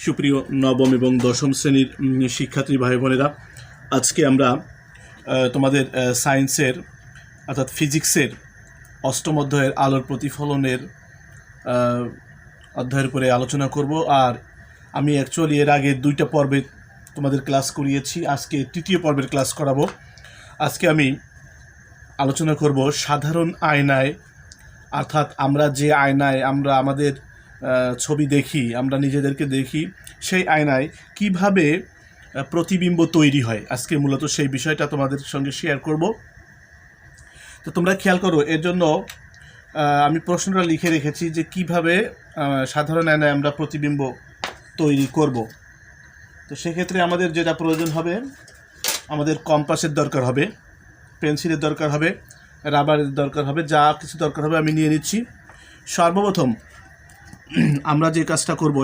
সুপ্রিয় নবম এবং দশম শ্রেণীর শিক্ষার্থী ভাই বোনেরা, আজকে আমরা তোমাদের সায়েন্সের অর্থাৎ ফিজিক্সের অষ্টম অধ্যায়ের আলোর প্রতিফলনের অধ্যায়ের উপরে আলোচনা করব। আর আমি অ্যাকচুয়ালি এর আগে দুইটা পর্বে তোমাদের ক্লাস করিয়েছি, আজকে তৃতীয় পর্বের ক্লাস করাবো। আজকে আমি আলোচনা করব সাধারণ আয়নায়, অর্থাৎ আমরা যে আয়নায় আমরা আমাদের ছবি দেখি, আমরা নিজেদেরকে দেখি, সেই আয়নায় কিভাবে প্রতিবিম্ব তৈরি হয়। আজকে মূলত সেই বিষয়টা তোমাদের সঙ্গে শেয়ার করব। তো তোমরা খেয়াল করো, এর জন্য আমি প্রশ্নটা লিখে রেখেছি যে কিভাবে সাধারণ আয়নায় আমরা প্রতিবিম্ব তৈরি করব। তো সেক্ষেত্রে আমাদের যেটা প্রয়োজন হবে, আমাদের কম্পাসের দরকার হবে, পেন্সিলের দরকার হবে, রাবারের দরকার হবে, যা কিছু দরকার হবে আমি নিয়ে নিচ্ছি। সর্বপ্রথম আমরা যে কাজটা করব,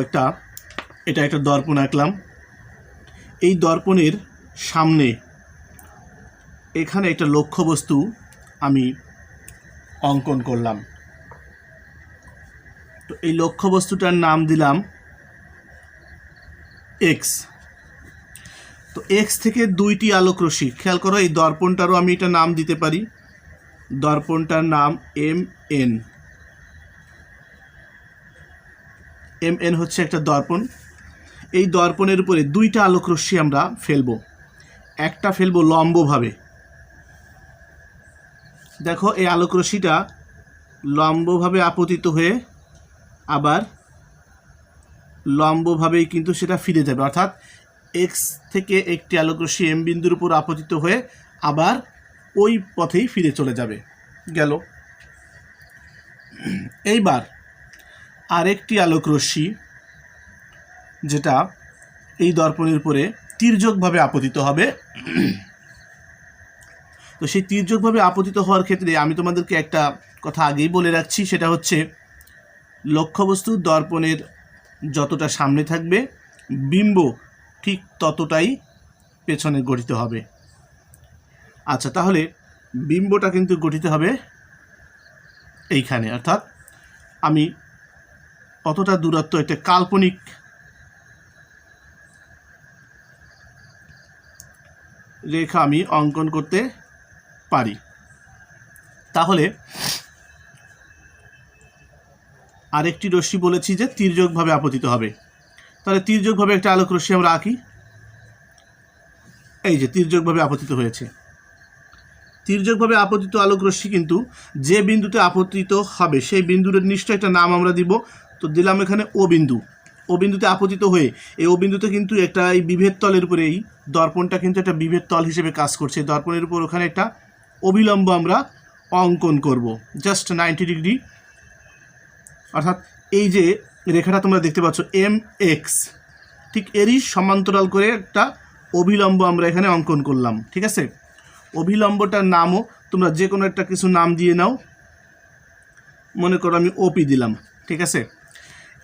এটা একটা দর্পণ আঁকলাম। এই দর্পণের সামনে এখানে একটা লক্ষ্যবস্তু আমি অঙ্কন করলাম। তো এই লক্ষ্যবস্তুটার নাম দিলাম এক্স। তো এক্স থেকে দুইটি আলোক রশ্মি, খেয়াল করো, এই দর্পণটারও আমি এটা নাম দিতে পারি। দর্পণটার নাম এম এন হচ্ছে একটা দর্পণ। এই দর্পণের উপরে দুইটা আলোক রশ্মি আমরা ফেলবো। একটা ফেলবো লম্বভাবে, দেখো এই আলোক রশ্মিটা লম্বভাবে আপতিত হয়ে আবার লম্বভাবেই কিন্তু সেটা ফিরে যাবে, অর্থাৎ এক্স থেকে একটি আলোক রশ্মি এম বিন্দুর উপর আপতিত হয়ে আবার ওই পথেই ফিরে চলে যাবে। গেল। এইবার আরেকটি আলোক রশ্মি যেটা এই দর্পণের উপরে তির্যকভাবে আপতিত হবে। তো সেই তির্যকভাবে আপতিত হওয়ার ক্ষেত্রে আমি তোমাদেরকে একটা কথা আগেই বলে রাখছি, সেটা হচ্ছে লক্ষ্যবস্তু দর্পণের যতটা সামনে থাকবে, বিম্ব ঠিক ততটাই পেছনে গঠিত হবে। আচ্ছা, তাহলে বিম্বটা কিন্তু গঠিত হবে এইখানে, অর্থাৎ আমি কতটা দূরত্ব, একটা কাল্পনিক রেখা আমি অঙ্কন করতে পারি। তাহলে আরেকটি রশ্মি বলেছি যে তির্যকভাবে আপতিত হবে, তাহলে তির্যকভাবে একটা আলোক রশ্মি আমরা আঁকি। এই যে তির্যকভাবে আপতিত হয়েছে। তির্যকভাবে আপতিত আলোক রশ্মি কিন্তু যে বিন্দুতে আপতিত হবে সেই বিন্দুর নিশ্চয় একটা নাম আমরা দিব। তো দিলাম এখানে ও বিন্দু। ও বিন্দুতে আপতিত হয়ে এই ও বিন্দুতে কিন্তু একটা এই বিভেদ তলের উপরে, এই দর্পণটা কিন্তু একটা বিভেদ তল হিসেবে কাজ করছে। দর্পণের উপর ওখানে একটা অবিলম্ব আমরা অঙ্কন করব, জাস্ট 90 ডিগ্রি। অর্থাৎ এই যে রেখাটা তোমরা দেখতে পাচ্ছ এম এক্স, ঠিক এরই সমান্তরাল করে একটা অভিলম্ব আমরা এখানে অঙ্কন করলাম। ঠিক আছে, অভিলম্বটার নামও তোমরা যে কোনো একটা কিছু নাম দিয়ে নাও, মনে করো আমি ওপি দিলাম। ঠিক আছে,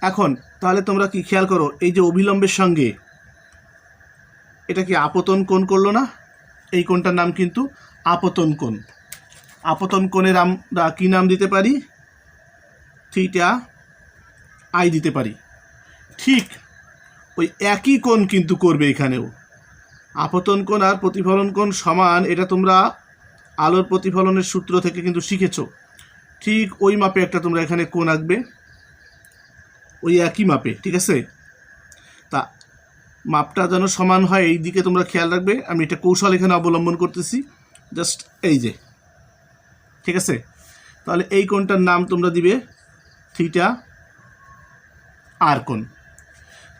এখন তাহলে তোমরা কি খেয়াল করো, এই যে অভিলম্বের সঙ্গে এটা কি আপতন কোণ করলো না? এই কোণটার নাম কিন্তু আপতন কোণ। আপতন কোণের আমরা কি নাম দিতে পারি? থিটা আই দিতে পারি। ঠিক ওই একই কোণ কিন্তু করবে এখানেও। আপতন কোণ আর প্রতিফলন কোণ সমান, এটা তোমরা আলোর প্রতিফলনের সূত্র থেকে কিন্তু শিখেছো। ঠিক ওই মাপে একটা তোমরা এখানে কোণ আঁকবে, ওই একই মাপে। ঠিক আছে, তা মাপটা যেন সমান হয় এই দিকে তোমরা খেয়াল রাখবে। আমি এটা কৌশল এখানে অবলম্বন করতেছি, জাস্ট এই যে। ঠিক আছে, তাহলে এই কোণটার নাম তোমরা দিবে থিটা আর কোণ।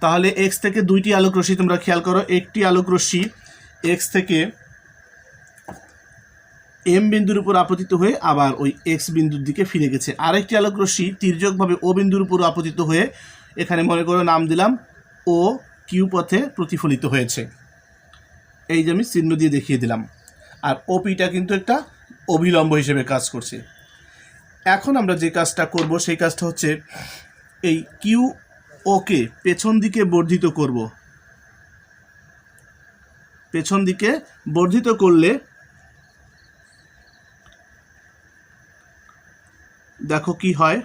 তাহলে এক্স থেকে দুইটি আলোক রশ্মি তোমরা খেয়াল করো, একটি আলোক রশ্মি এক্স থেকে এম বিন্দুর উপর আপতিত হয়ে আবার ওই এক্স বিন্দুর দিকে ফিরে গেছে। আরেকটি আলোক রশ্মি তির্যকভাবে ও বিন্দুর উপর আপতিত হয়ে এখানে মনে করো নাম দিলাম ও কিউ পথে প্রতিফলিত হয়েছে। এই যে আমি চিহ্ন দিয়ে দেখিয়ে দিলাম। আর ওপিটা কিন্তু একটা অভিলম্ব হিসেবে কাজ করছে। এখন আমরা যে কাজটা করব সেই কাজটা হচ্ছে এই কিউ ওকে পেছন দিকে বর্ধিত করব। পেছন দিকে বর্ধিত করলে দেখো কি হয়।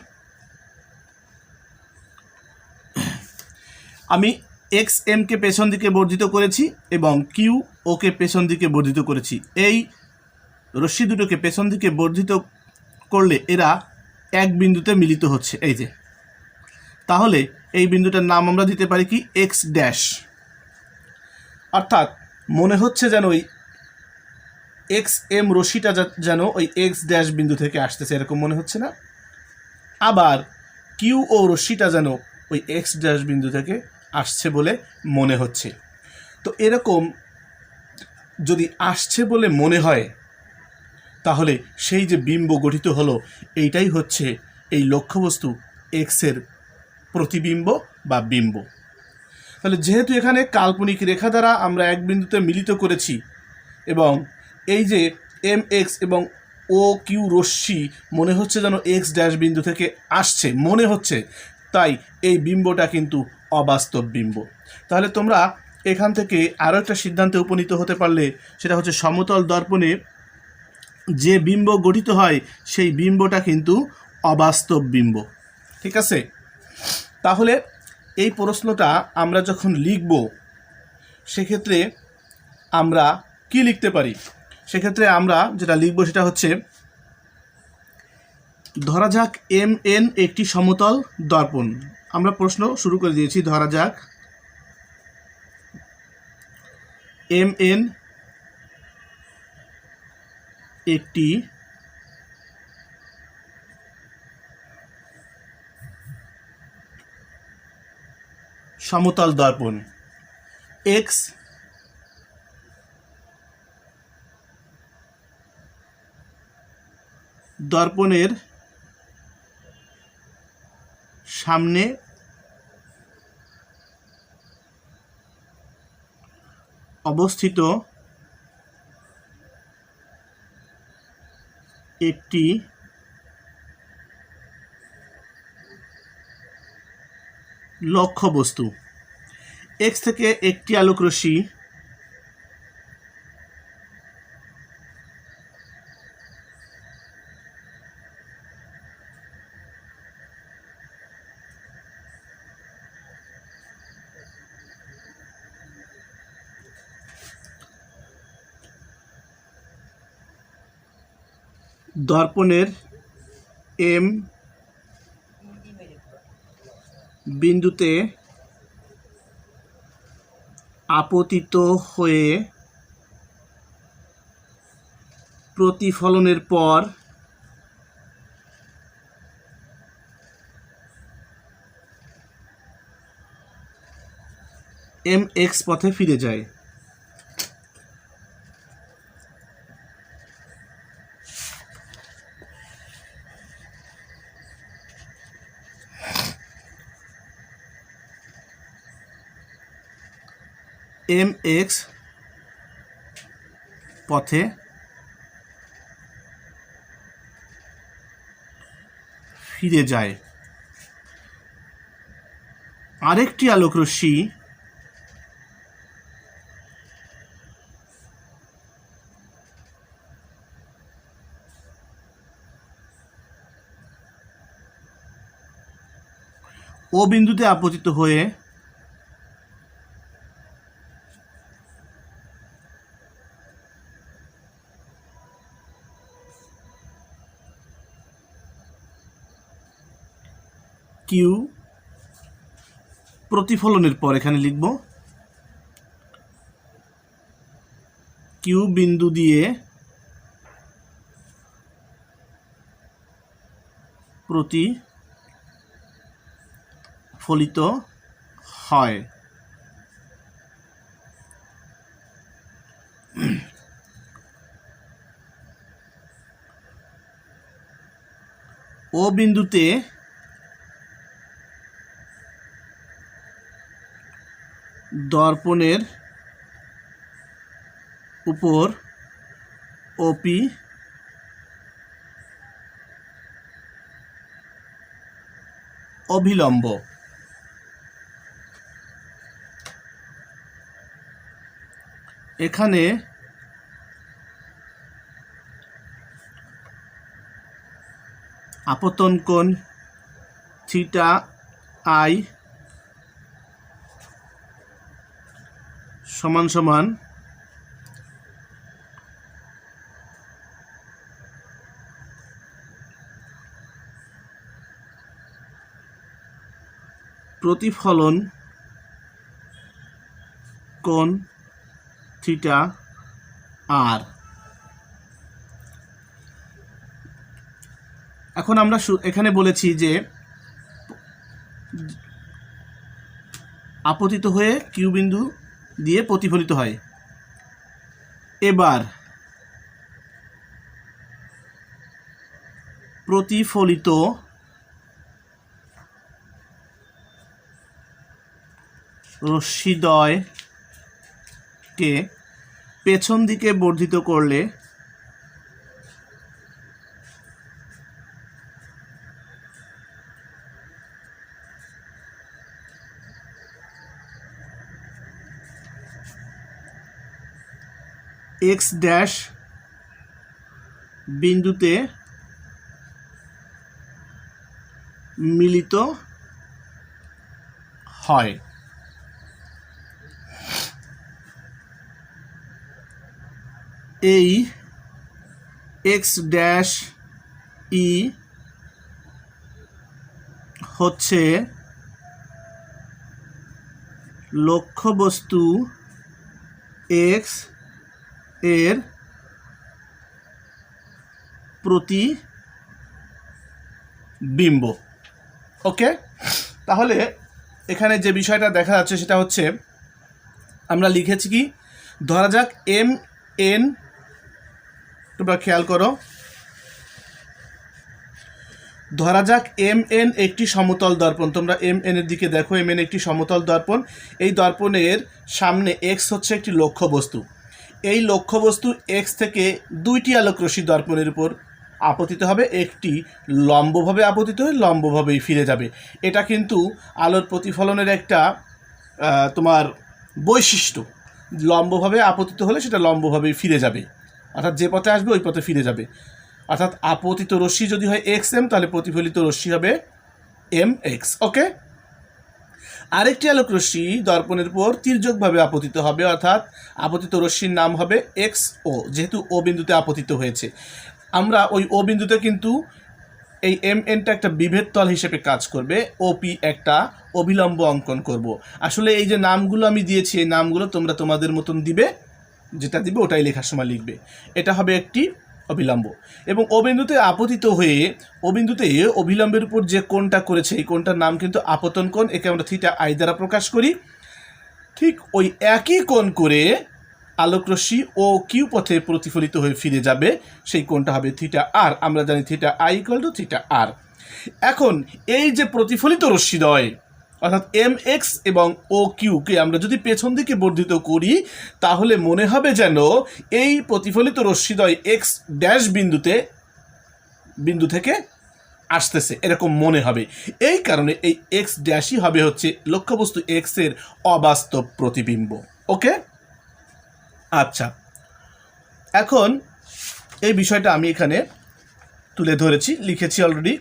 আমি এক্স এমকে পেছন দিকে বর্ধিত করেছি এবং কিউ ওকে পেছন দিকে বর্ধিত করেছি। এই রশ্মি দুটোকে পেছন দিকে বর্ধিত করলে এরা এক বিন্দুতে মিলিত হচ্ছে, এই যে। তাহলে এই বিন্দুটার নাম আমরা দিতে পারি কি, এক্স ড্যাশ। অর্থাৎ মনে হচ্ছে যেন ওই এক্স এম রশ্মিটা যেন ওই এক্স ড্যাশ বিন্দু থেকে আসতেছে, এরকম মনে হচ্ছে না? আবার কিউ ও রশ্মিটা যেন ওই এক্স ড্যাশ বিন্দু থেকে আসছে বলে মনে হচ্ছে। তো এরকম যদি আসছে বলে মনে হয়, তাহলে সেই যে বিম্ব গঠিত হলো, এইটাই হচ্ছে এই লক্ষ্যবস্তু এক্সের প্রতিবিম্ব বা বিম্ব। তাহলে যেহেতু এখানে কাল্পনিক রেখা দ্বারা আমরা এক বিন্দুতে মিলিত করেছি এবং এই যে এম এক্স এবং ও কিউ রশ্মি মনে হচ্ছে যেন এক্স ড্যাশ বিন্দু থেকে আসছে মনে হচ্ছে, তাই এই বিম্বটা কিন্তু অবাস্তব বিম্ব। তাহলে তোমরা এখান থেকে আরও একটা সিদ্ধান্তে উপনীত হতে পারলে, সেটা হচ্ছে সমতল দর্পণে যে বিম্ব গঠিত হয় সেই বিম্বটা কিন্তু অবাস্তব বিম্ব। ঠিক আছে? তাহলে এই প্রশ্নটা আমরা যখন লিখব, সেক্ষেত্রে আমরা কি লিখতে পারি? সেক্ষেত্রে আমরা যেটা লিখব সেটা হচ্ছে, ধরা যাক এম এন একটি সমতল দর্পণ। আমরা প্রশ্ন শুরু করে দিয়েছি। ধরা যাক এম এন একটি সমতল দর্পণ। এক্স দর্পণের সামনে অবস্থিত একটি লক্ষ্যবস্তু। এক্স থেকে একটি আলোকরশ্মি দর্পণের এম বিন্দুতে আপতিত হয়ে প্রতিফলনের পর এম এক্স পথে ফিরে যায়। এম এক্স পথে ফিরে যায়। আরেকটি আলোকরশ্মি ও বিন্দুতে আপতিত হয়ে কিউ প্রতিফলনের পর, এখানে লিখব কিউ বিন্দু দিয়ে প্রতিফলিত হয়। ও বিন্দুতে দর্পণের উপর ওপি অভিলম্ব। এখানে আপতন কোণ থিটা আই সমান সমান প্রতিফলন কোণ থিটা আর। এখন আমরা এখানে বলেছি যে আপতিত হয়ে কিউ বিন্দু দিয়ে প্রতিফলিত হয়। এবার প্রতিফলিত রশ্মিদ্বয়কে পেছন দিকে বর্ধিত করলে এক্স ড্যাশ বিন্দুতে মিলিত হয়। এই এক্স ড্যাশ ই হচ্ছে লক্ষ্যবস্তু এক্স এর প্রতিবিম্ব। ওকে, তাহলে এখানে যে বিষয়টা দেখা যাচ্ছে সেটা হচ্ছে আমরা লিখেছি কি, ধরা যাক এম এন, তোমরা খেয়াল করো, ধরা যাক এম এন একটি সমতল দর্পণ। তোমরা এম এন এর দিকে দেখো, এম এন একটি সমতল দর্পণ। এই দর্পণের সামনে এক্স হচ্ছে একটি লক্ষ্যবস্তু। এই লক্ষ্যবস্তু এক্স থেকে দুইটি আলোকরশ্মি দর্পণের উপর আপতিত হবে, একটি লম্বভাবে আপতিত হয়ে লম্বভাবেই ফিরে যাবে। এটা কিন্তু আলোর প্রতিফলনের একটা তোমার বৈশিষ্ট্য। লম্বভাবে আপতিত হলে সেটা লম্বভাবেই ফিরে যাবে, অর্থাৎ যে পথে আসবে ওই পথে ফিরে যাবে। অর্থাৎ আপতিত রশ্মি যদি হয় এক্স এম, তাহলে প্রতিফলিত রশ্মি হবে এম এক্স। ওকে, আরেকটি আলোক রশ্মি দর্পণের উপর তির্যকভাবে আপতিত হবে, অর্থাৎ আপতিত রশ্মির নাম হবে এক্স ও, যেহেতু ও বিন্দুতে আপতিত হয়েছে। আমরা ওই ও বিন্দুতে কিন্তু এই এম এনটা একটা বিভেদ তল হিসেবে কাজ করবে, ওপি একটা অভিলম্ব অঙ্কন করব। আসলে এই যে নামগুলো আমি দিয়েছি, এই নামগুলো তোমরা তোমাদের মতন দিবে, যেটা দিবে ওটাই লেখার সময় লিখবে। এটা হবে একটি অভিলম্ব, এবং ও বিন্দুতে আপতিত হয়ে ও বিন্দুতে অভিলম্বের উপর যে কোণটা করেছে এই কোণটার নাম কিন্তু আপতন কোণ। একে আমরা থিটা আই দ্বারা প্রকাশ করি। ঠিক ওই একই কোণ করে আলোকরশ্মি ও কিউ পথে প্রতিফলিত হয়ে ফিরে যাবে, সেই কোণটা হবে থিটা আর। আমরা জানি theta i equal to theta r. এখন এই যে প্রতিফলিত রশ্মিদ্বয় অর্থাৎ এম এক্স এবং ও কিউকে আমরা যদি পেছন দিকে বর্ধিত করি, তাহলে মনে হবে যেন এই প্রতিফলিত রশ্মিদ্বয় এক্স ড্যাশ বিন্দু থেকে আসতেছে, এরকম মনে হবে। এই কারণে এই এক্স ড্যাশই হবে হচ্ছে লক্ষ্যবস্তু এক্স এর অবাস্তব প্রতিবিম্ব। ওকে, আচ্ছা, এখন এই বিষয়টা আমি এখানে তুলে ধরেছি, লিখেছি অলরেডি।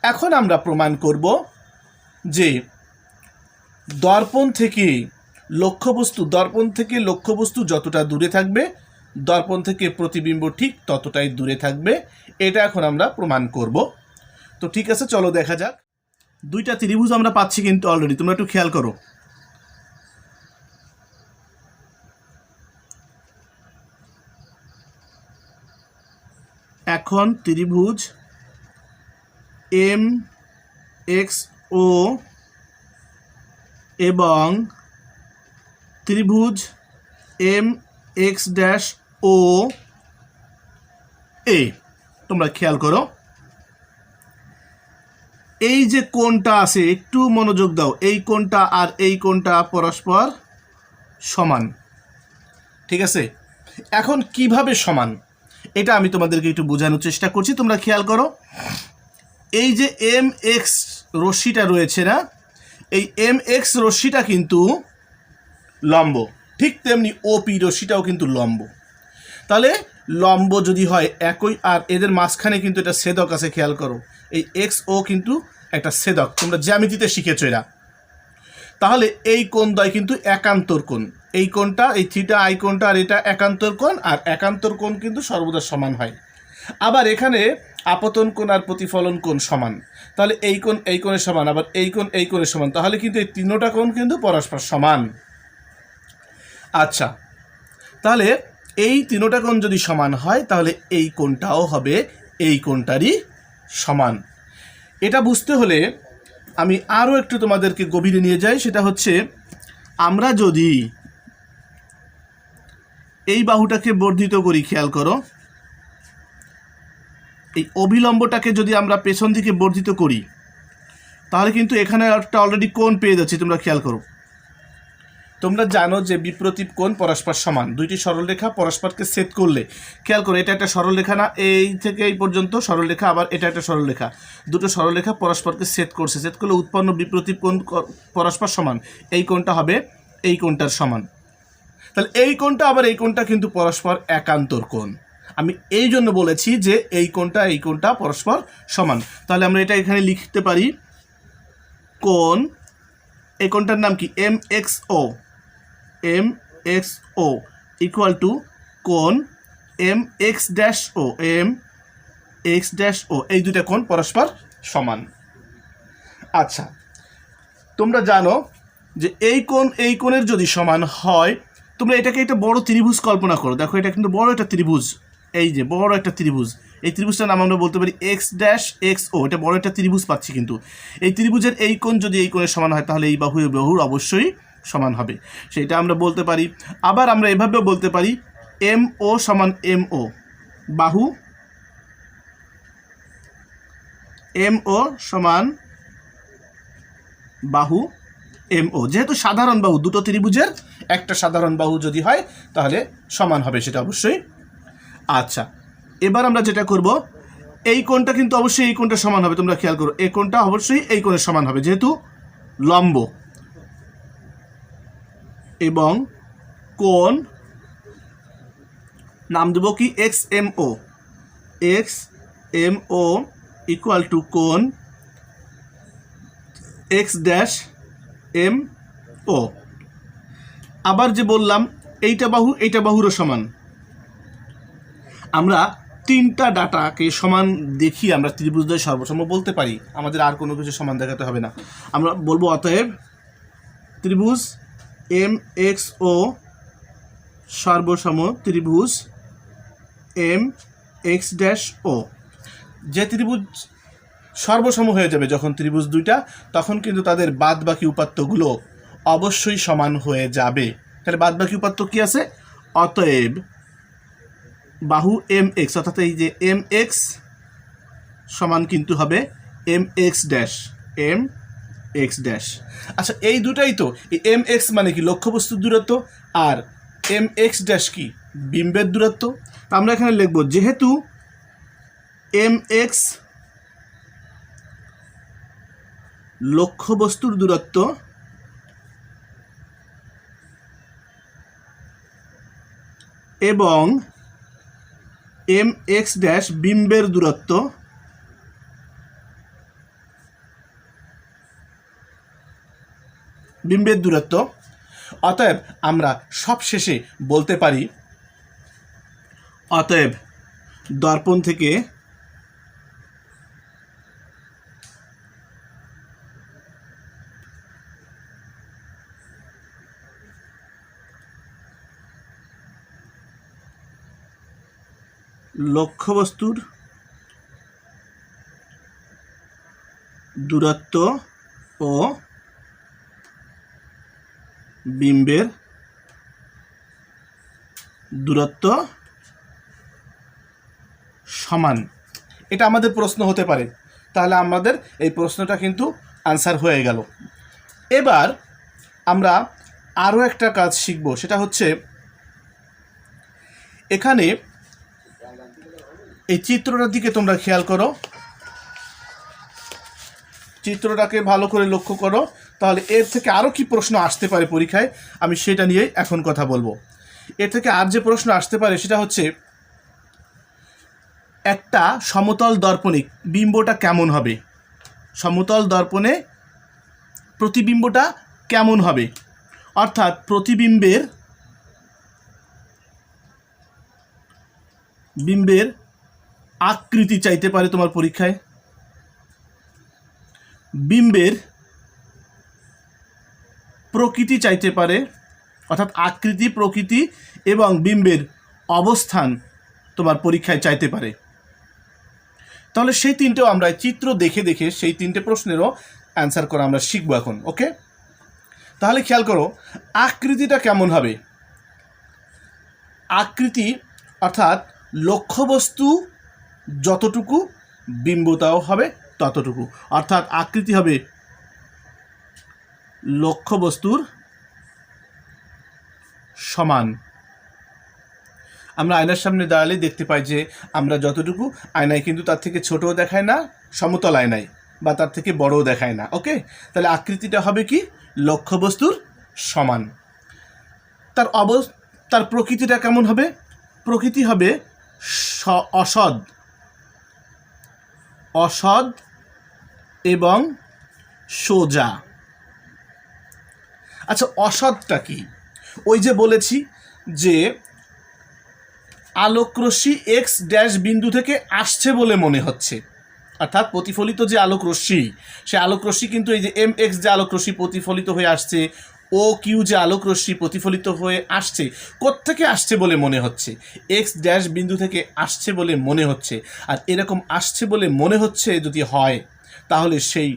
এখন আমরা প্রমাণ করব যে দর্পণ থেকে লক্ষ্যবস্তু যতটা দূরে থাকবে, দর্পণ থেকে প্রতিবিম্ব ঠিক ততটাই দূরে থাকবে। এটা এখন আমরা প্রমাণ করব। তো ঠিক আছে, চলো দেখা যাক। দুইটা ত্রিভুজ আমরা পাচ্ছি কিন্তু অলরেডি, তোমরা একটু খেয়াল করো। এখন ত্রিভুজ এম এক্স ও এবং ত্রিভুজ এম এক্স ড্যাশ ও এ, তোমরা খেয়াল করো, এই যে কোণটা আছে একটু মনোযোগ দাও, এই কোণটা আর এই কোণটা পরস্পর সমান। ঠিক আছে, এখন কিভাবে সমান এটা আমি তোমাদেরকে একটু বোঝানোর চেষ্টা করছি। তোমরা খেয়াল করো, এই যে এম এক্স রশ্মিটা রয়েছে না, এই এম এক্স রশ্মিটা কিন্তু লম্ব, ঠিক তেমনি ওপি রশ্মিটাও কিন্তু লম্ব। তাহলে লম্ব যদি হয় একই, আর এদের মাঝখানে কিন্তু এটা ছেদক আছে, খেয়াল করো, এই এক্স ও কিন্তু একটা ছেদক, তোমরা জ্যামিতিতে শিখেছো এরা। তাহলে এই কোণদ্বয় কিন্তু একান্তর কোণ, এই কোণটা, এই থিটা আই কোণটা আর এটা একান্তর কোণ, আর একান্তর কোণ কিন্তু সর্বদা সমান হয়। আবার এখানে আপতন কোণ আর প্রতিফলন কোণ সমান, তাহলে এই কোণ এই কোণের সমান, আবার এই কোণ এই কোণের সমান, তাহলে কিন্তু এই তিনটা কোণ কিন্তু পরস্পর সমান। আচ্ছা, তাহলে এই তিনটা কোণ যদি সমান হয় তাহলে এই কোণটাও হবে এই কোণটারই সমান। এটা বুঝতে হলে আমি আরও একটু তোমাদেরকে গভীরে নিয়ে যাই, সেটা হচ্ছে আমরা যদি এই বাহুটাকে বর্ধিত করি, খেয়াল করো, এই অভিলম্বটাকে যদি আমরা পেছন দিকে বর্ধিত করি তাহলে কিন্তু এখানে একটা অলরেডি কোণ পেয়ে যাচ্ছি। তোমরা খেয়াল করো, তোমরা জানো যে বিপ্রতীপ কোণ পরস্পর সমান, দুইটি সরলরেখা পরস্পরকে ছেদ করলে, খেয়াল করো এটা একটা সরলরেখা না, এই থেকে এই পর্যন্ত সরলরেখা, আবার এটা একটা সরলরেখা, দুটো সরলরেখা পরস্পরকে ছেদ করছে, ছেদ করলে উৎপন্ন বিপ্রতীপ কোণ পরস্পর সমান, এই কোণটা হবে এই কোণটার সমান। তাহলে এই কোণটা আবার এই কোণটা কিন্তু পরস্পর একান্তর কোণ। আমি এই জন্য বলেছি যে এই কোণটা পরস্পর সমান। তাহলে আমরা এটা এখানে লিখতে পারি, কোণ, এই কোণটার নাম কি, M X O equal to কোণ এম এক্স ড্যাশ ও, এই দুটা কোণ পরস্পর সমান। আচ্ছা, তোমরা জানো যে এই কোণের যদি সমান হয়, তোমরা এটাকে একটা বড় ত্রিভুজ কল্পনা করো। দেখো এটা কিন্তু বড় একটা ত্রিভুজ, এই যে বড় একটা ত্রিভুজ, এই ত্রিভুজটার নাম আমরা বলতে পারি এক্স ড্যাশ এক্স ও, এটা বড় একটা ত্রিভুজ পাচ্ছি। কিন্তু এই ত্রিভুজের এই কোণ যদি এই কোণের সমান হয় তাহলে এই বাহুর অবশ্যই সমান হবে, সেটা আমরা বলতে পারি। আবার আমরা এভাবেও বলতে পারি এম ও সমান এম ও, বাহু এম ও সমান বাহু এম ও, যেহেতু সাধারণ বাহু, দুটো ত্রিভুজের একটা সাধারণ বাহু যদি হয় তাহলে সমান হবে, সেটা অবশ্যই। আচ্ছা, এবার আমরা যেটা করব, এই কোণটা কিন্তু অবশ্যই এই কোণটা সমান হবে। তোমরা খেয়াল করো, এই কোণটা অবশ্যই এই কোণের সমান হবে যেহেতু লম্ব, এবং কোণ নাম দেব কি, X M O equal to কোণ এক্স ড্যাশ এম ও। আবার যে বললাম এইটা বাহুরও সমান, আমরা তিনটা ডাটাকে সমান দেখি আমরা ত্রিভুজদ্বয় সর্বসম বলতে পারি, আমাদের আর কোনো কিছু সমান দেখাতে হবে না। আমরা বলবো অতএব ত্রিভুজ এম এক্স ও সর্বসম ত্রিভুজ এম এক্স ড্যাশ ও। যে ত্রিভুজ সর্বসম হয়ে যাবে যখন ত্রিভুজ দুইটা, তখন কিন্তু তাদের বাদ বাকি উপাত্তগুলো অবশ্যই সমান হয়ে যাবে। তাহলে বাদ বাকি উপাত্ত কি আছে, অতএব বাহু এম এক্স, অর্থাৎ এই যে এম এক্স সমান কিন্তু হবে এম এক্স ড্যাশ। আচ্ছা, এই দুটাই তো, এম এক্স মানে কি, লক্ষ্যবস্তুর দূরত্ব, আর এম এক্স ড্যাশ কি, বিম্বের দূরত্ব। আমরা এখানে লিখব যেহেতু এম এক্স লক্ষ্যবস্তুর দূরত্ব এবং এম এক্স ড্যাশ বিম্বের দূরত্ব, অতএব আমরা সবশেষে বলতে পারি, অতএব দর্পণ থেকে লক্ষ্যবস্তুর দূরত্ব ও বিম্বের দূরত্ব সমান। এটা আমাদের প্রশ্ন হতে পারে, তাহলে আমাদের এই প্রশ্নটা কিন্তু আনসার হয়ে গেল। এবার আমরা আরও একটা কাজ শিখব, সেটা হচ্ছে এখানে এই চিত্রটার দিকে তোমরা খেয়াল করো, চিত্রটাকে ভালো করে লক্ষ্য করো, তাহলে এর থেকে আরও কি প্রশ্ন আসতে পারে পরীক্ষায়, আমি সেটা নিয়েই এখন কথা বলবো। এর থেকে আর যে প্রশ্ন আসতে পারে সেটা হচ্ছে, একটা সমতল দর্পণে বিম্বটা কেমন হবে, সমতল দর্পণে প্রতিবিম্বটা কেমন হবে, অর্থাৎ প্রতিবিম্বের বিম্বের আকৃতি চাইতে পারে তোমার পরীক্ষায়, বিম্বের প্রকৃতি চাইতে পারে, অর্থাৎ আকৃতি, প্রকৃতি এবং বিম্বের অবস্থান তোমার পরীক্ষায় চাইতে পারে। তাহলে সেই তিনটেও আমরা চিত্র দেখে দেখে সেই তিনটে প্রশ্নেরও অ্যান্সার করা আমরা শিখবো এখন। ওকে, তাহলে খেয়াল করো আকৃতিটা কেমন হবে। আকৃতি অর্থাৎ লক্ষ্যবস্তু যতটুকু বিম্বতাও হবে ততটুকু, অর্থাৎ আকৃতি হবে লক্ষ্যবস্তুর সমান। আমরা আয়নার সামনে দাঁড়ালে দেখতে পাই যে আমরা যতটুকু আয়নায় কিন্তু তার থেকে ছোটও দেখায় না, সমতল আয়নায় বা তার থেকে বড়ও দেখায় না। ওকে, তাহলে আকৃতিটা হবে কি লক্ষ্যবস্তুর সমান। তার প্রকৃতিটা কেমন হবে? প্রকৃতি হবে অসৎ, অসৎ এবং সোজা। আচ্ছা, অসৎটা কি? ওই যে বলেছি যে আলোকরশ্মি এক্স ড্যাশ বিন্দু থেকে আসছে বলে মনে হচ্ছে, অর্থাৎ প্রতিফলিত যে আলোকরশ্মি, সে আলোকরশ্মি কিন্তু এই যে এম এক্স যে আলোকরশ্মি প্রতিফলিত হয়ে আসছে, ও কিউ যে আলোকরশ্মি প্রতিফলিত হয়ে আসছে, কোত্থেকে আসছে বলে মনে হচ্ছে? এক্স ড্যাশ বিন্দু থেকে আসছে বলে মনে হচ্ছে। আর এরকম আসছে বলে মনে হচ্ছে যদি হয়, তাহলে সেই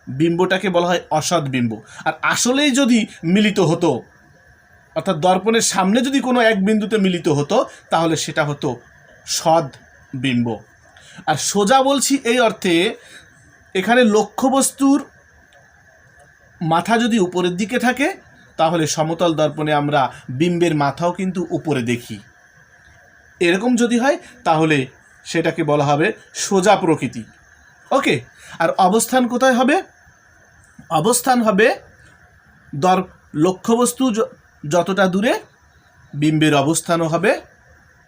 বিম্বটাকে বলা হয় অসৎ বিম্ব। আর আসলেই যদি মিলিত হতো, অর্থাৎ দর্পণের সামনে যদি কোনো এক বিন্দুতে মিলিত হতো, তাহলে সেটা হতো সৎ বিম্ব। আর সোজা বলছি এই অর্থে, এখানে লক্ষ্যবস্তুর মাথা যদি উপরের দিকে থাকে, তাহলে সমতল দর্পণে আমরা বিম্বের মাথাও কিন্তু উপরে দেখি। এরকম যদি হয় তাহলে সেটাকে বলা হবে সোজা প্রকৃতি। ওকে, আর অবস্থান কোথায় হবে? অবস্থান হবে লক্ষ্যবস্তু যতটা দূরে, বিম্বের অবস্থানও হবে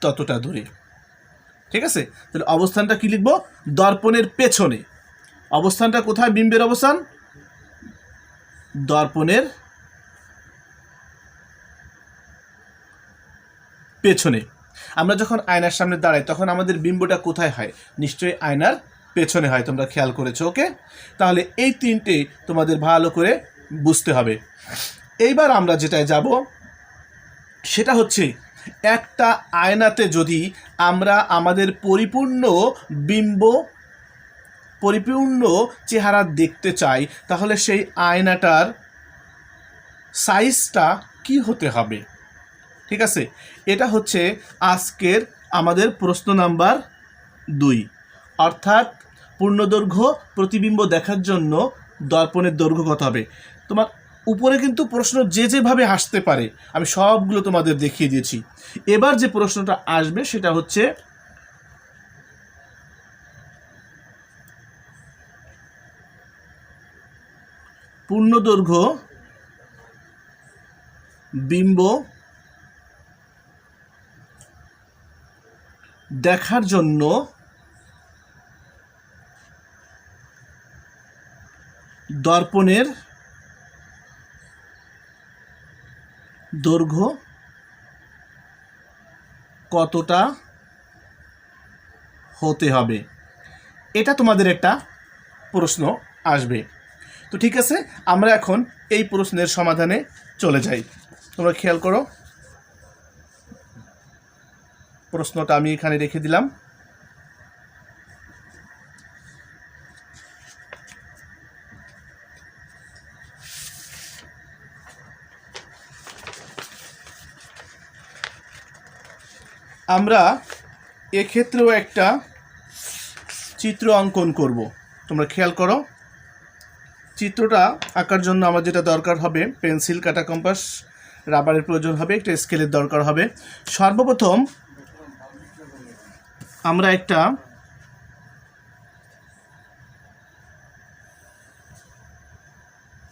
ততটা দূরে। ঠিক আছে, তাহলে অবস্থানটা কি লিখব? দর্পণের পেছনে। অবস্থানটা কোথায়? বিম্বের অবস্থান দর্পণের পেছনে। আমরা যখন আয়নার সামনে দাঁড়াই তখন আমাদের বিম্বটা কোথায় হয়? নিশ্চয়ই আয়নার পেছনে হয়। তোমরা খেয়াল করেছো। ওকে, তাহলে এই তিনটে তোমাদের ভালো করে বুঝতে হবে। এইবার আমরা যেটায় যাব সেটা হচ্ছে, একটা আয়নাতে যদি আমরা আমাদের পরিপূর্ণ বিম্ব, পরিপূর্ণ চেহারা দেখতে চাই, তাহলে সেই আয়নাটার সাইজটা কি হতে হবে? ঠিক আছে, এটা হচ্ছে আজকের আমাদের প্রশ্ন নাম্বার 2, অর্থাৎ পূর্ণদৈর্ঘ্য প্রতিবিম্ব দেখার জন্য দর্পণের দৈর্ঘ্য কত হবে। তোমার উপরে কিন্তু প্রশ্ন যে যেভাবে আসতে পারে আমি সবগুলো তোমাদের দেখিয়ে দিয়েছি। এবার যে প্রশ্নটা আসবে সেটা হচ্ছে পূর্ণদৈর্ঘ্য বিম্ব দেখার জন্য দর্পণের দৈর্ঘ্য কতটা হতে হবে, এটা তোমাদের একটা প্রশ্ন আসবে। তো ঠিক আছে, আমরা এখন এই প্রশ্নের সমাধানে চলে যাই। তোমরা খেয়াল করো, প্রশ্নটা আমি এখানে রেখে দিলাম। আমরা এক্ষেত্রেও একটা চিত্র অঙ্কন করব। তোমরা খেয়াল করো, চিত্রটা আঁকার জন্য আমার যেটা দরকার হবে, পেন্সিল, কাঁটা, কম্পাস, রাবারের প্রয়োজন হবে, একটা স্কেলের দরকার হবে। সর্বপ্রথম আমরা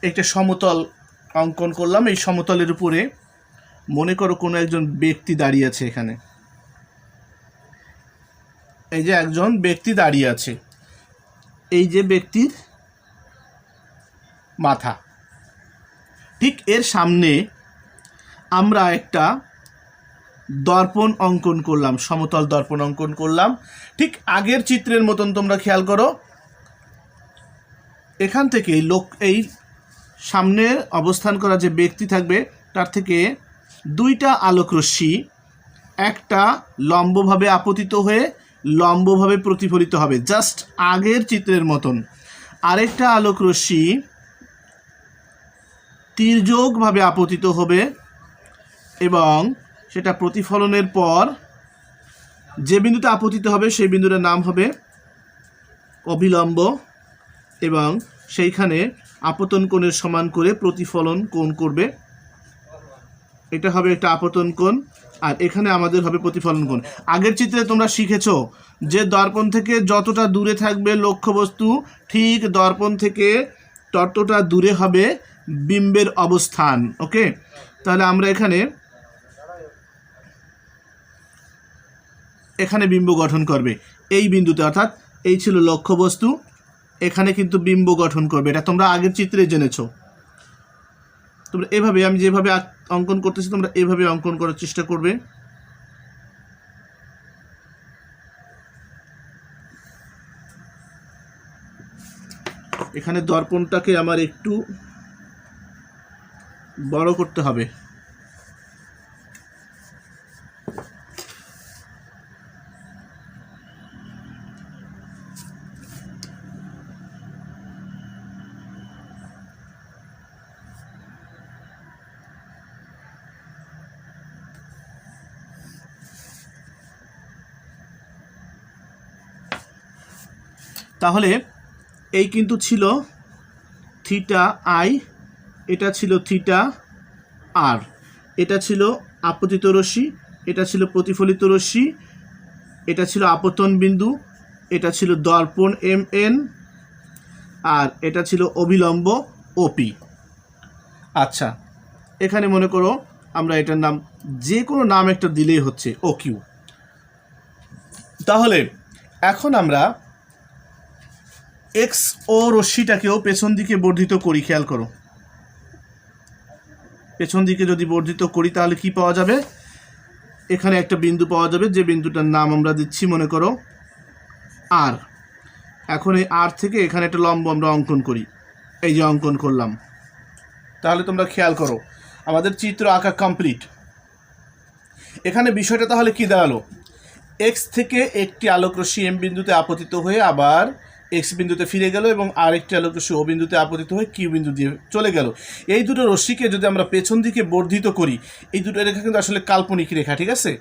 একটা সমতল অঙ্কন করলাম। এই সমতলের উপরে মনে করো কোনো একজন ব্যক্তি দাঁড়িয়ে আছে। এখানে এই যে একজন ব্যক্তি দাঁড়িয়ে আছে, এই যে ব্যক্তির মাথা, ঠিক এর সামনে আমরা একটা দর্পণ অঙ্কন করলাম, সমতল দর্পণ অঙ্কন করলাম। ঠিক আগের চিত্রের মতন তোমরা খেয়াল করো, এখান থেকে এই সামনে অবস্থান করা যে ব্যক্তি থাকবে তার থেকে দুইটা আলোকরশ্মি, একটা লম্বভাবে আপতিত হয়ে লম্বভাবে প্রতিফলিত হবে জাস্ট আগের চিত্রের মতন, আরেকটা আলোকরশ্মি তির্যকভাবে আপতিত হবে এবং সেটা প্রতিফলনের পর যে বিন্দুতে আপতিত হবে সেই বিন্দুটার নাম হবে অভিলম্ব এবং সেইখানে আপতন কোণের সমান করে প্রতিফলন কোণ করবে। এটা হবে একটা আপতন কোণ আর এখানে আমাদের হবে প্রতিফলন কোণ। আগের চিত্রে তোমরা শিখেছো যে দর্পণ থেকে যতটা দূরে থাকবে লক্ষ্যবস্তু, ঠিক দর্পণ থেকে ততটা দূরে হবে বিম্বের অবস্থান। ওকে, তাহলে আমরা এখানে বিম্ব গঠন করবে এই বিন্দুতে, অর্থাৎ এই ছিল লক্ষ্যবস্তু, এখানে কিন্তু বিম্ব গঠন করবে। এটা তোমরা আগের চিত্রে জেনেছো। তোমরা এভাবে, আমি যেভাবে অঙ্কন করতেছি তোমরা এভাবে অঙ্কন করার চেষ্টা করবে। এখানে দর্পণটাকে আমার একটু বড় করতে হবে। তাহলে এই কিন্তু ছিল থিটা আই, এটা ছিল থিটা আর, এটা ছিল আপতিত রশ্মি, এটা ছিল প্রতিফলিত রশ্মি, এটা ছিল আপতন বিন্দু, এটা ছিল দর্পণ এম এন আর এটা ছিল অভিলম্ব ওপি। আচ্ছা, এখানে মনে করো আমরা এটার নাম যে কোনো নাম একটা দিলেই হচ্ছে ও কিউ। তাহলে এখন আমরা এক্স ও রশ্মিটাকেও পেছন দিকে বর্ধিত করি। খেয়াল করো, পেছন দিকে যদি বর্ধিত করি তাহলে কি পাওয়া যাবে? এখানে একটা বিন্দু পাওয়া যাবে, যে বিন্দুটার নাম আমরা দিচ্ছি মনে করো আর। এখন এই আর থেকে এখানে একটা লম্ব আমরা অঙ্কন করি, এই যে অঙ্কন করলাম। তাহলে তোমরা খেয়াল করো, আমাদের চিত্র আঁকা কমপ্লিট। এখানে বিষয়টা তাহলে কি দাঁড়ালো? এক্স থেকে একটি আলোকরশ্মি এম বিন্দুতে আপতিত হয়ে আবার এক্স বিন্দুতে ফিরে গেল এবং আরেকটি আলোকরশ্মি ও বিন্দুতে আপতিত হয়ে কিউ বিন্দু দিয়ে চলে গেল। এই দুটো রশ্মিকে যদি আমরা পেছন দিকে বর্ধিত করি, এই দুটো রেখা কিন্তু আসলে কাল্পনিক রেখা, ঠিক আছে?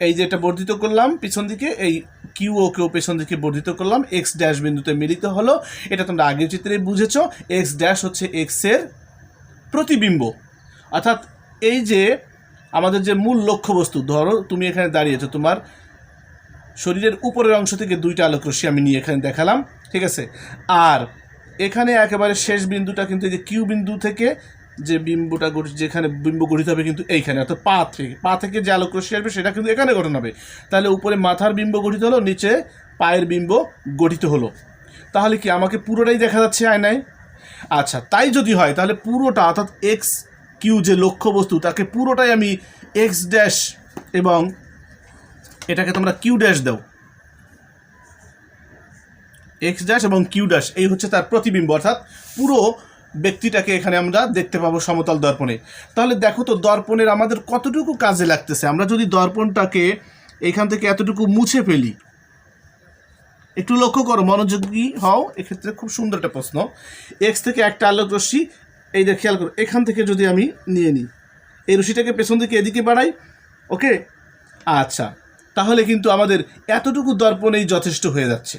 এই যে এটা বর্ধিত করলাম পিছন দিকে, এই কিউ ও কেও পেছন দিকে বর্ধিত করলাম, এক্স ড্যাশ বিন্দুতে মিলিত হলো। এটা তোমরা আগের চিত্রে বুঝেছো, এক্স ড্যাশ হচ্ছে এক্সের প্রতিবিম্ব। অর্থাৎ এই যে আমাদের যে মূল লক্ষ্যবস্তু, ধরো তুমি এখানে দাঁড়িয়েছো, তোমার শরীরের উপরের অংশ থেকে দুইটা আলোকরশ্মি আমি নিয়ে এখানে দেখালাম, ঠিক আছে? আর এখানে একেবারে শেষ বিন্দুটা কিন্তু এই যে কিউ বিন্দু থেকে যে বিম্বটা যেখানে বিম্ব গঠিত হবে কিন্তু এইখানে, অর্থাৎ পা থেকে যে আলোকরশ্মি আসবে সেটা কিন্তু এখানে গঠন হবে। তাহলে উপরে মাথার বিম্ব গঠিত হলো, নিচে পায়ের বিম্ব গঠিত হলো। তাহলে কি আমাকে পুরোটাই দেখা যাচ্ছে আয়নায়? আচ্ছা, তাই যদি হয় তাহলে পুরোটা, অর্থাৎ এক্স কিউ যে লক্ষ্যবস্তু তাকে পুরোটাই আমি এক্স ড্যাশ এবং এটাকে তোমরা কিউ ড্যাশ দাও, এক্স ড্যাশ এবং কিউ ড্যাশ, এই হচ্ছে তার প্রতিবিম্ব। অর্থাৎ পুরো ব্যক্তিটাকে এখানে আমরা দেখতে পাবো সমতল দর্পণে। তাহলে দেখো তো দর্পণের আমাদের কতটুকু কাজে লাগতেছে। আমরা যদি দর্পণটাকে এখান থেকে এতটুকু মুছে ফেলি, একটু লক্ষ্য করো, মনোযোগী হও, এক্ষেত্রে খুব সুন্দর একটা প্রশ্ন। এক্স থেকে একটা আলোক রশ্মি, এই যে খেয়াল করো, এখান থেকে যদি আমি নিয়ে নিই, এই রশ্মিটাকে পেছন দিকে এদিকে বাড়াই, ওকে? আচ্ছা, তাহলে কিন্তু আমাদের এতটুকু দর্পণেই যথেষ্ট হয়ে যাচ্ছে,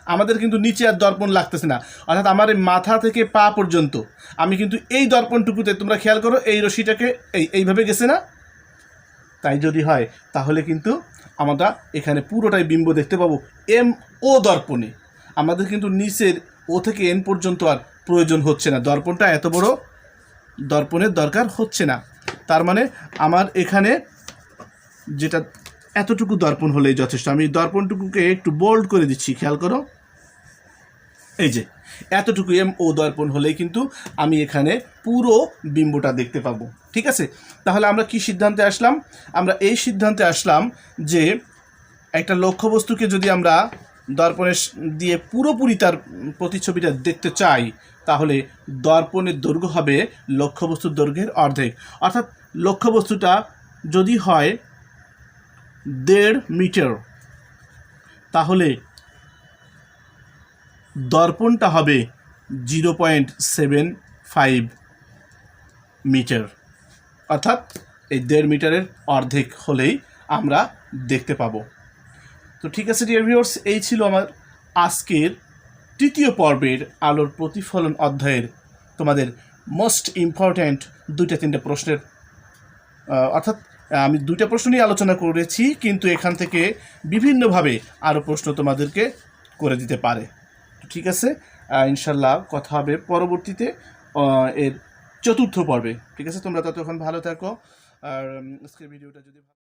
আমাদের কিন্তু নিচে আর দর্পণ লাগতেছে না। অর্থাৎ আমার এই মাথা থেকে পা পর্যন্ত আমি কিন্তু এই দর্পণটুকুতে, তোমরা খেয়াল করো, এই রশ্মিটাকে এইভাবে গেছে না? তাই যদি হয় তাহলে কিন্তু আমরা এখানে পুরোটাই বিম্ব দেখতে পাবো এম ও দর্পণে। আমাদের কিন্তু নিচের ও থেকে এন পর্যন্ত আর প্রয়োজন হচ্ছে না, দর্পণটা এত বড় দর্পণের দরকার হচ্ছে না। তার মানে আমার এখানে যেটা এতটুকু দর্পণ হলেই যথেষ্ট। আমি দর্পণটুকুকে একটু বোল্ড করে দিচ্ছি, খেয়াল করো, এই যে এতটুকু MO দর্পণ হলেই কিন্তু আমি এখানে পুরো বিম্বটা দেখতে পাবো। ঠিক আছে, তাহলে আমরা কি সিদ্ধান্তে আসলাম? আমরা এই সিদ্ধান্তে আসলাম যে একটা লক্ষ্যবস্তুকে যদি আমরা দর্পণে দিয়ে পুরোপুরি তার প্রতিছবিটা দেখতে চাই, তাহলে দর্পণের দৈর্ঘ্য হবে লক্ষ্যবস্তুর দৈর্ঘ্যের অর্ধেক। অর্থাৎ লক্ষ্যবস্তুটা যদি হয় 1.5 মিটার, তাহলে দর্পণটা হবে 0.75 মিটার। অর্থাৎ এই 1.5 মিটারের অর্ধেক হলেই আমরা দেখতে পাবো। তো ঠিক আছে ডিয়ার ভিউয়ার্স, এই ছিল আমার আজকের তৃতীয় পর্বের আলোর প্রতিফলন অধ্যায়ের তোমাদের মোস্ট ইম্পর্ট্যান্ট 2-3 প্রশ্নের, অর্থাৎ আমি 2টা প্রশ্ন নিয়ে আলোচনা করেছি, কিন্তু এখান থেকে বিভিন্নভাবে আরও প্রশ্ন তোমাদেরকে করে দিতে পারে। ঠিক আছে, ইনশাল্লাহ কথা হবে পরবর্তীতে এর 4র্থ পর্বে। ঠিক আছে, তোমরা ততক্ষণ ভালো থাকো। আর আজকের ভিডিওটা যদি